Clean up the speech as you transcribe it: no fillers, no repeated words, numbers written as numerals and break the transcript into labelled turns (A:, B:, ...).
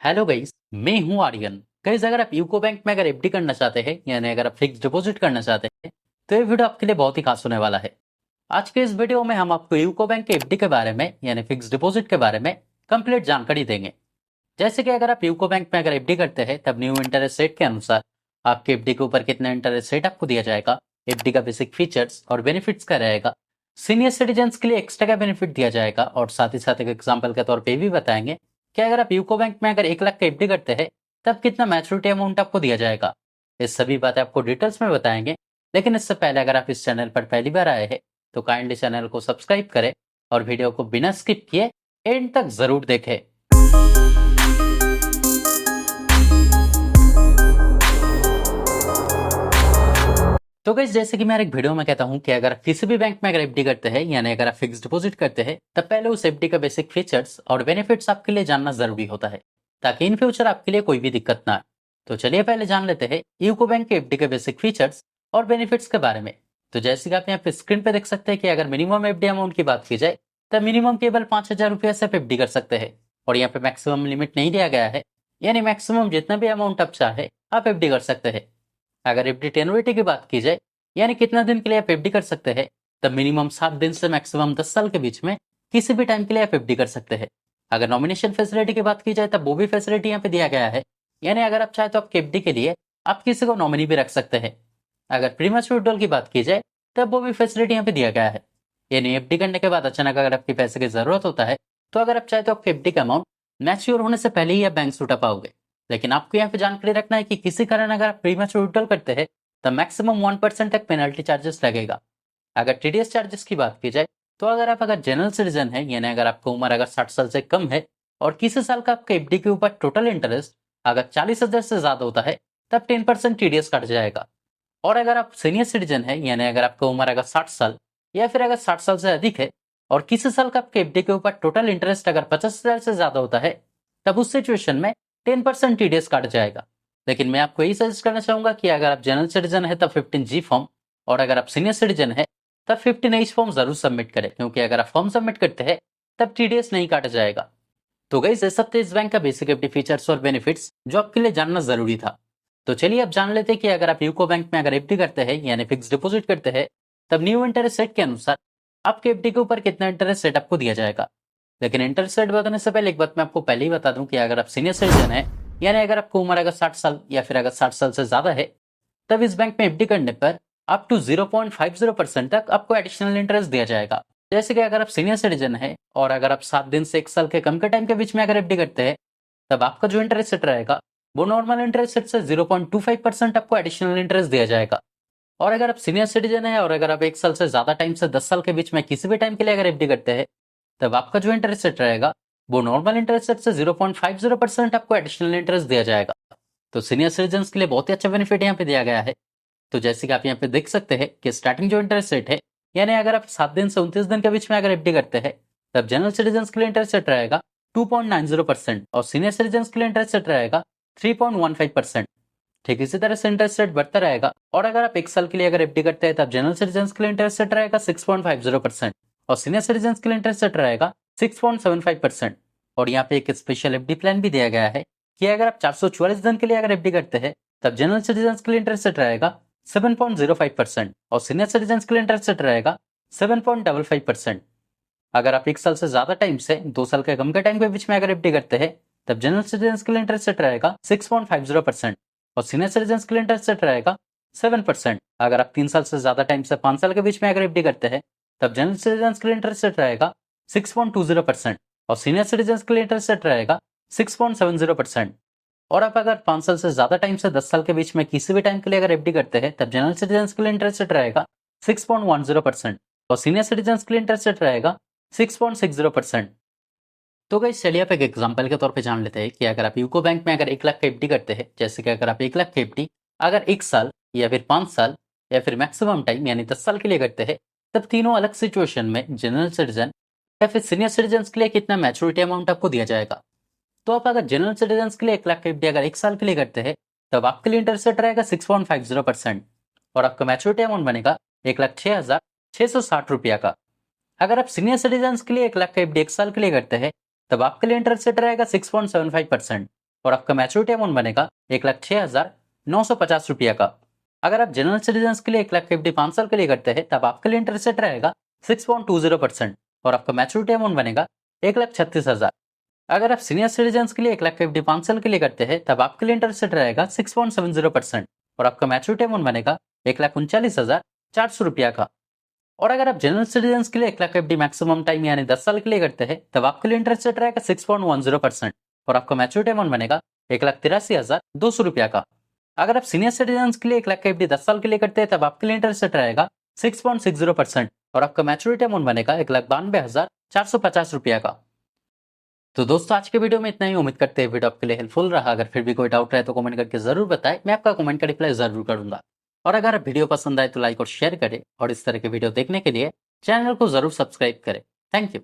A: Hello guys, मैं हूं Aryan. Guys, अगर आप यूको बैंक में अगर एफडी करना चाहते हैं यानी अगर आप फिक्स डिपॉजिट करना चाहते हैं तो ये वीडियो आपके लिए बहुत ही खास होने वाला है। आज के इस वीडियो में हम आपको यूको बैंक के एफडी के बारे में यानी फिक्स डिपॉजिट के बारे में कंप्लीट जानकारी देंगे। जैसे कि अगर आप यूको बैंक में अगर एफडी करते हैं तब न्यू इंटरेस्ट रेट के अनुसार आपके एफडी के ऊपर कितना इंटरेस्ट रेट आपको दिया जाएगा, एफडी का बेसिक फीचर्स और बेनिफिट्स क्या रहेगा, सीनियर सिटीजन्स के लिए एक्स्ट्रा का बेनिफिट दिया जाएगा और साथ ही साथ एक एग्जाम्पल के तौर पे भी बताएंगे कि अगर आप यूको बैंक में अगर 1 लाख का एफडी करते हैं तब कितना मैच्योरिटी अमाउंट आपको दिया जाएगा। ये सभी बातें आपको डिटेल्स में बताएंगे। लेकिन इससे पहले अगर आप इस चैनल पर पहली बार आए हैं तो काइंडली चैनल को सब्सक्राइब करें और वीडियो को बिना स्किप किए एंड तक जरूर देखें। तो गाइस, जैसे कि मैं एक वीडियो में कहता हूं कि अगर आप किसी भी बैंक में अगर एफडी करते हैं यानी अगर आप फिक्स डिपॉजिट करते हैं तब पहले उस एफडी का बेसिक फीचर्स और बेनिफिट्स आपके लिए जानना जरूरी होता है ताकि इन फ्यूचर आपके लिए कोई भी दिक्कत ना आए। तो चलिए पहले जान लेते हैं यूको बैंक के एफडी के बेसिक फीचर्स और बेनिफिट्स के बारे में। तो जैसे कि आप यहाँ पे स्क्रीन पे देख सकते हैं कि अगर मिनिमम एफडी अमाउंट की बात की जाए तब मिनिमम केवल 5,000 रुपया से आप एफडी कर सकते हैं और यहाँ पे मैक्सिमम लिमिट नहीं दिया गया है, यानी मैक्सिमम जितना भी अमाउंट आप चाहे आप एफडी कर सकते हैं। अगर एफडी टेन्योरिटी की बात की जाए यानी कितना दिन के लिए आप एफडी कर सकते हैं तब मिनिमम 7 दिन से मैक्सिमम 10 साल के बीच में किसी भी टाइम के लिए आप एफडी कर सकते हैं। अगर नॉमिनेशन फैसिलिटी की बात की जाए तब वो भी फैसिलिटी यहाँ पे दिया गया है, यानी अगर आप चाहे तो आपके एफडी के लिए आप किसी को नॉमिनी भी रख सकते हैं। अगर प्रीमैच्योर विड्रॉल की बात की जाए तब वो भी फैसिलिटी यहाँ पे दिया गया है, यानी एफडी करने के बाद अचानक अगर आपके पैसे की जरूरत होता है तो अगर आप चाहे तो आपके एफडी का अमाउंट मैच्योर होने से पहले ही आप बैंक से उठा पाओगे। लेकिन आपको यहाँ पे जानकारी रखना है कि किसी कारण अगर आप प्रीमैच्योर विड्रॉल करते हैं तब मैक्सिमम 1% तक पेनल्टी चार्जेस लगेगा। अगर टीडीएस चार्जेस की बात की जाए तो अगर जनरल सिटीजन है यानी अगर आपकी उम्र अगर 60 साल से कम है और किसी साल का आपका एफडी के ऊपर टोटल इंटरेस्ट अगर 40,000 से ज्यादा होता है तब 10% टीडीएस काट जाएगा। और अगर आप सीनियर सिटीजन है यानी अगर आपकी उम्र अगर 60 साल या फिर अगर 60 साल से अधिक है और किसी साल का आपके एफडी के ऊपर टोटल इंटरेस्ट अगर 50,000 से ज्यादा होता है तब उस सिचुएशन में 10% टीडीएस काट जाएगा। लेकिन मैं आपको यही सजेस्ट करना चाहूंगा कि अगर आप जनरल सिटीजन है तब 15G फॉर्म और अगर आप सीनियर सिटीजन है तब 15H फॉर्म जरूर सबमिट करें, क्योंकि अगर आप फॉर्म सबमिट करते हैं तब टीडीएस नहीं काटा जाएगा। तो गाइस, ये सब थे इस बैंक का बेसिक एफडी फीचर्स और बेनिफिट्स जो आपके लिए जानना जरूरी था। तो चलिए अब जान लेते हैं कि अगर आप यूको बैंक में अगर एफडी करते हैं यानी फिक्स डिपॉजिट करते हैं तब न्यू इंटरेस्ट रेट के अनुसार आपके एफडी के ऊपर कितना इंटरेस्ट रेट आपको दिया जाएगा। लेकिन इंटरेस्ट रेट बताने से पहले एक बात मैं आपको पहले ही बता दूं कि अगर आप सीनियर सिटीजन है यानी अगर आपको उम्र अगर 60 साल या फिर अगर 60 साल से ज्यादा है तब इस बैंक में एफडी करने पर अप टू 0.50% तक आपको एडिशनल इंटरेस्ट दिया जाएगा। जैसे कि अगर आप सीनियर सिटीजन है और अगर आप 7 दिन से 1 साल के कम के टाइम के बीच में अगर एफडी करते हैं तब आपका जो इंटरेस्ट रेट रहेगा वो नॉर्मल इंटरेस्ट रेट से 0.25% आपको एडिशनल इंटरेस्ट दिया जाएगा। और अगर आप सीनियर सिटीजन है और अगर आप 1 साल से ज्यादा टाइम से 10 साल के बीच में किसी भी टाइम के लिए अगर एफडी करते हैं तब आपका जो इंटरेस्ट रेट रहेगा वो नॉर्मल इंटरेस्ट रेट से 0.50% आपको एडिशनल इंटरेस्ट दिया जाएगा। तो सीनियर सिटीजन के लिए बहुत ही अच्छा बेनिफिट यहाँ पे दिया गया है। तो जैसे कि आप यहाँ पे देख सकते हैं कि स्टार्टिंग जो इंटरेस्ट रेट है यानी अगर आप 7 दिन से 29 दिन के बीच में अगर एफडी करते हैं तब जनरल सिटीजन के लिए इंटरेस्ट रेट रहेगा 2.90% और सीनियर सिटीजन के लिए इंटरेस्ट रेट रहेगा 3.15%। ठीक इसी तरह से इंटरेस्ट रेट बढ़ता रहेगा और अगर आप 1 साल के लिए अगर एफडी करते हैं तब जनरल सिटीजन के लिए इंटरेस्ट रेट रहेगा 6.50% और सीनियर सिटीजन के लिए इंटरेस्ट रेट रहेगा 6.75%। और यहाँ पे एक स्पेशल एफडी प्लान भी दिया गया है कि अगर आप 444 दिन के लिए अगर एफडी करते हैं तब जनरल सिटीजन के लिए इंटरेस्ट रेट रहेगा 7.05% और सीनियर सिटीजन के लिए इंटरेस्ट रेट रहेगा 7.55%। अगर आप 1 साल से ज्यादा टाइम से 2 साल के कम के टाइम के बीच में अगर एफडी करते हैं तब जनरल सिटीजन के लिए इंटरेस्ट रेट रहेगा 6.50% और सीनियर सिटीजन के लिए इंटरेस्ट रेट रहेगा 7%। अगर आप 3 साल से ज्यादा टाइम से 5 साल के बीच में अगर एफडी करते हैं तब जनरल सिटीजन के लिए इंटरेस्ट रेट रहेगा 6.20% और सीनियर सिटीजन के लिए इंटरेस्ट रेट रहेगा 6.70%। और आप अगर 5 साल से ज्यादा टाइम से 10 साल के बीच में किसी भी टाइम के लिए अगर एफडी करते हैं तब जनरल सिटीजन के लिए इंटरेस्ट रेट रहेगा 6.10% और सीनियर सिटीजन के लिए इंटरेस्ट रेट रहेगा 6.60%। तो गाइस, चलिए आप एक एग्जांपल के तौर पे जान लेते हैं कि अगर आप यूको बैंक में अगर 1 लाख का एफडी करते हैं, जैसे कि अगर आप 1 लाख का एफडी अगर 1 साल या फिर 5 साल या फिर मैक्सिमम टाइम यानी 10 साल के लिए करते हैं तब तीनों अलग सिचुएशन में जनरल सिटीजन या फिर सीनियर सिटीजन के लिए कितना मैच्योरिटी अमाउंट आपको दिया जाएगा। तो आप अगर जनरल सिटीजन के लिए 1 लाख का एफडी अगर 1 साल के लिए करते हैं तब आपके लिए इंटरेस्ट रेट रहेगा 6.50% और आपका मैच्योरिटी अमाउंट बनेगा 1,06,660 रुपया का। अगर आप सीनियर सिटीजन के लिए 1 लाख का एफडी 1 साल के लिए करते हैं तब आपके लिए इंटरेस्ट रेट रहेगा 6.75% और आपका मैच्योरिटी अमाउंट बनेगा 1,06,950 रुपया का। अगर आप जनरल सिटीजन के लिए 1 लाख FD 5 साल के लिए करते हैं तब आपके लिए इंटरेस्ट रेट रहेगा 6.20% और आपका मैच्योरिटी अमाउंट बनेगा 1,36,000। अगर आप सीनियर सिटीजन के लिए 1 लाख FD 5 साल के लिए करते हैं तब आपके लिए इंटरेस्ट रेट रहेगा 6.70% और आपका मैच्योरिटी अमाउंट बनेगा 1,39,400 रुपया का। और अगर आप जनरल सिटीजन के लिए 1 लाख FD मैक्सिमम टाइम यानी 10 साल के लिए करते हैं तब आपके लिए इंटरेस्ट रेट रहेगा 6.10% और आपका मैच्योरिटी अमाउंट बनेगा 1,83,200 रुपया का। अगर आप सीनियर सिटीजन के लिए 1 लाख FD 10 साल के लिए करते हैं तब आपके लिए इंटरेस्ट रेट रहेगा 6.60% और आपका मैच्योरिटी अमाउंट बनेगा 1,92,450 रुपया का। तो दोस्तों आज के वीडियो में इतना ही। उम्मीद करते हैं वीडियो आपके लिए हेल्पफुल रहा। अगर फिर भी कोई डाउट रहे तो कमेंट करके जरूर बताएं, मैं आपका कमेंट का रिप्लाई जरूर करूंगा। और अगर वीडियो पसंद आए तो लाइक और शेयर करें और इस तरह के वीडियो देखने के लिए चैनल को जरूर सब्सक्राइब करें। Thank you.